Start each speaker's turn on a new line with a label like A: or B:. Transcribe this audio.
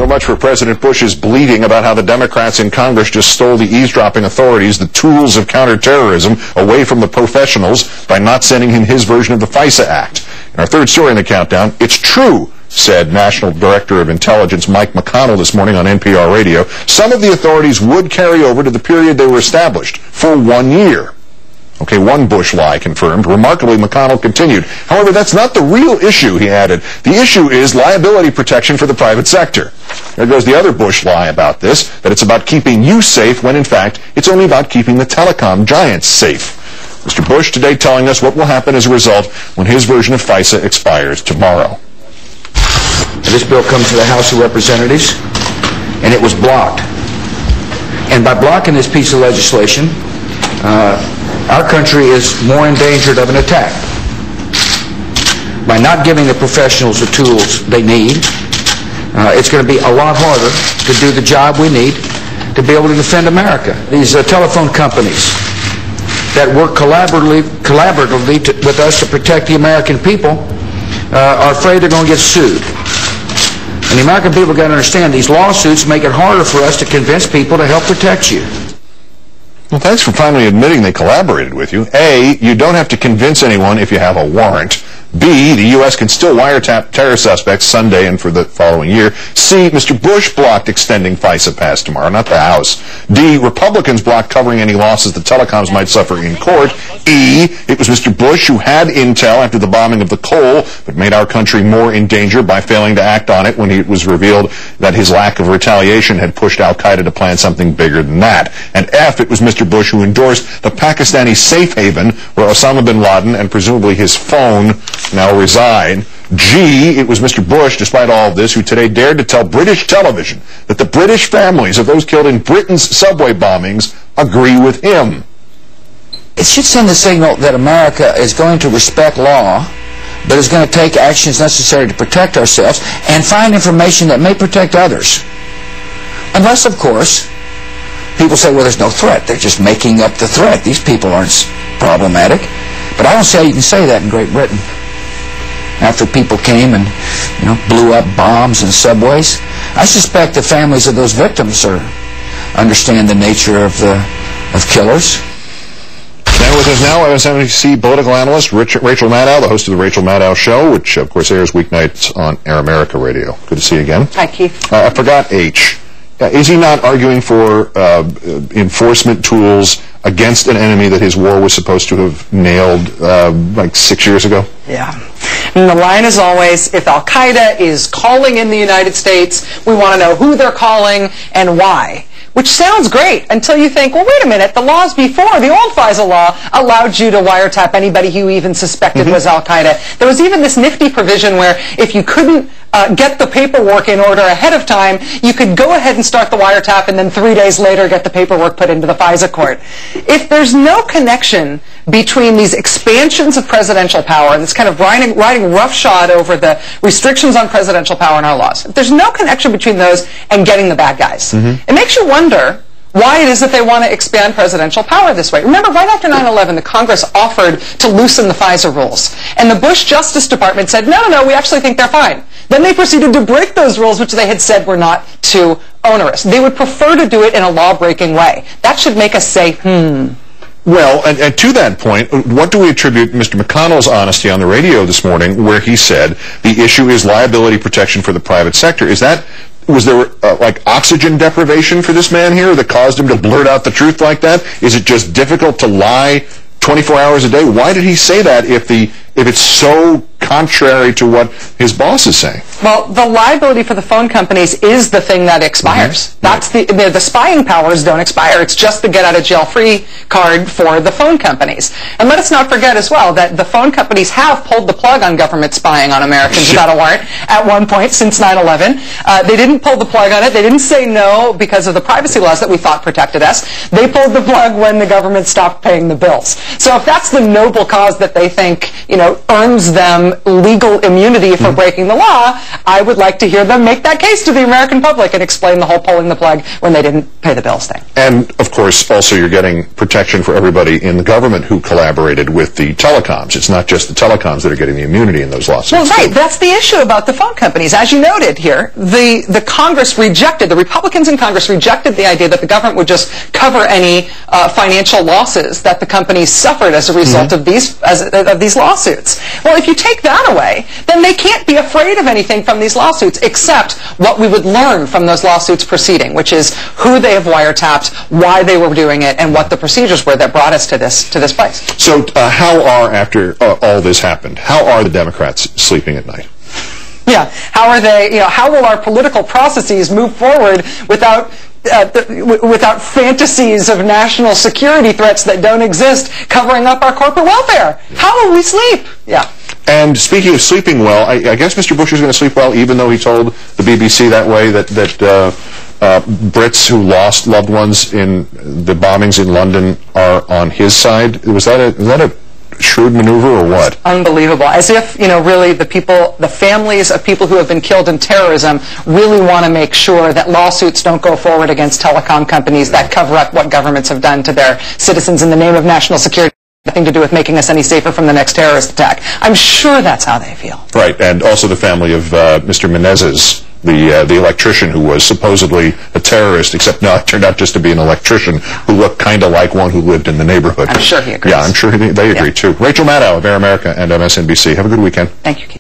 A: So much for President Bush's bleating about how the Democrats in Congress just stole the eavesdropping authorities, the tools of counterterrorism, away from the professionals by not sending him his version of the Fisa Act. In our third story in the countdown, it's true, said National Director of Intelligence Mike McConnell this morning on NPR radio. Some of the authorities would carry over to the period they were established, for 1 year. Okay, one Bush lie confirmed. Remarkably, McConnell continued. However, that's not the real issue, he added. The issue is liability protection for the private sector. There goes the other Bush lie about this, that it's about keeping you safe, when in fact, it's only about keeping the telecom giants safe. Mr. Bush today telling us what will happen as a result when his version of FISA expires tomorrow.
B: This bill comes to the House of Representatives, and it was blocked. And by blocking this piece of legislation, our country is more endangered of an attack. By not giving the professionals the tools they need, it's going to be a lot harder to do the job we need to be able to defend America. These telephone companies that work collaboratively with us to protect the American people are afraid they're going to get sued. And the American people got to understand these lawsuits make it harder for us to convince people to help protect you.
A: Well, thanks for finally admitting they collaborated with you. A, you don't have to convince anyone if you have a warrant. B, the U.S. can still wiretap terror suspects Sunday and for the following year. C, Mr. Bush blocked extending FISA past tomorrow, not the House. D, Republicans blocked covering any losses the telecoms might suffer in court. E, it was Mr. Bush who had intel after the bombing of the Cole, but made our country more in danger by failing to act on it when it was revealed that his lack of retaliation had pushed al-Qaeda to plan something bigger than that. And F, it was Mr. Bush who endorsed the Pakistani safe haven where Osama bin Laden and presumably his phone now reside. G, it was Mr. Bush, despite all of this, who today dared to tell British television that the British families of those killed in Britain's subway bombings agree with him.
B: It should send a signal that America is going to respect law, but is going to take actions necessary to protect ourselves and find information that may protect others. Unless, of course, people say, well, there's no threat. They're just making up the threat. These people aren't problematic. But I don't see how you can say that in Great Britain. After people came and, blew up bombs and subways, I suspect the families of those victims understand the nature of killers.
A: And with us now, MSNBC political analyst Rachel Maddow, the host of the Rachel Maddow Show, which of course airs weeknights on Air America Radio. Good to see you again.
C: Hi, Keith.
A: I forgot H. Is he not arguing for enforcement tools against an enemy that his war was supposed to have nailed like 6 years ago?
C: Yeah. And the line is always, if al-Qaeda is calling in the United States, we want to know who they're calling and why. Which sounds great until you think, well, wait a minute, the laws before, the old FISA law, allowed you to wiretap anybody you even suspected was al-Qaeda. There was even this nifty provision where if you couldn't get the paperwork in order ahead of time, you could go ahead and start the wiretap and then 3 days later get the paperwork put into the FISA court. If there's no connection between these expansions of presidential power, and this kind of riding roughshod over the restrictions on presidential power in our laws, if there's no connection between those and getting the bad guys, it makes you wonder why it is that they want to expand presidential power this way. Remember, right after 9/11, the Congress offered to loosen the FISA rules. And the Bush Justice Department said, no, we actually think they're fine. Then they proceeded to break those rules, which they had said were not too onerous. They would prefer to do it in a law-breaking way. That should make us say,
A: Well, and to that point, what do we attribute Mr. McConnell's honesty on the radio this morning where he said the issue is liability protection for the private sector? Was there like oxygen deprivation for this man here that caused him to blurt out the truth like that? Is it just difficult to lie 24 hours a day? Why did he say that if it's so contrary to what his boss is saying?
C: Well, the liability for the phone companies is the thing that expires. That's the spying powers don't expire. It's just the get-out-of-jail-free card for the phone companies. And let us not forget as well that the phone companies have pulled the plug on government spying on Americans without a warrant at one point since 9/11. They didn't pull the plug on it. They didn't say no because of the privacy laws that we thought protected us. They pulled the plug when the government stopped paying the bills. So if that's the noble cause that they think, earns them them legal immunity for breaking the law, I would like to hear them make that case to the American public and explain the whole pulling the plug when they didn't pay the bills thing.
A: And, of course, also you're getting protection for everybody in the government who collaborated with the telecoms. It's not just the telecoms that are getting the immunity in those lawsuits.
C: Well, right. That's the issue about the phone companies. As you noted here, the Congress rejected, the Republicans in Congress rejected the idea that the government would just cover any financial losses that the companies suffered as a result of these lawsuits. Well, if you take that away, then they can't be afraid of anything from these lawsuits except what we would learn from those lawsuits proceeding, which is who they have wiretapped, why they were doing it, and what the procedures were that brought us to this place.
A: So how are, after all this happened, how are the Democrats sleeping at night?
C: Yeah, how are they, how will our political processes move forward without fantasies of national security threats that don't exist covering up our corporate welfare? How will we sleep? Yeah.
A: And speaking of sleeping well, I guess Mr. Bush is going to sleep well, even though he told the BBC that way that Brits who lost loved ones in the bombings in London are on his side. Was that a shrewd maneuver or what?
C: Unbelievable. As if, really the families of people who have been killed in terrorism really want to make sure that lawsuits don't go forward against telecom companies that cover up what governments have done to their citizens in the name of national security. Nothing to do with making us any safer from the next terrorist attack. I'm sure that's how they feel.
A: Right, and also the family of Mr. Menezes, the electrician who was supposedly a terrorist, except no, it turned out just to be an electrician who looked kind of like one who lived in the neighborhood.
C: I'm sure he agrees.
A: Yeah, I'm sure they agree too. Rachel Maddow of Air America and MSNBC. Have a good weekend.
C: Thank you, Keith.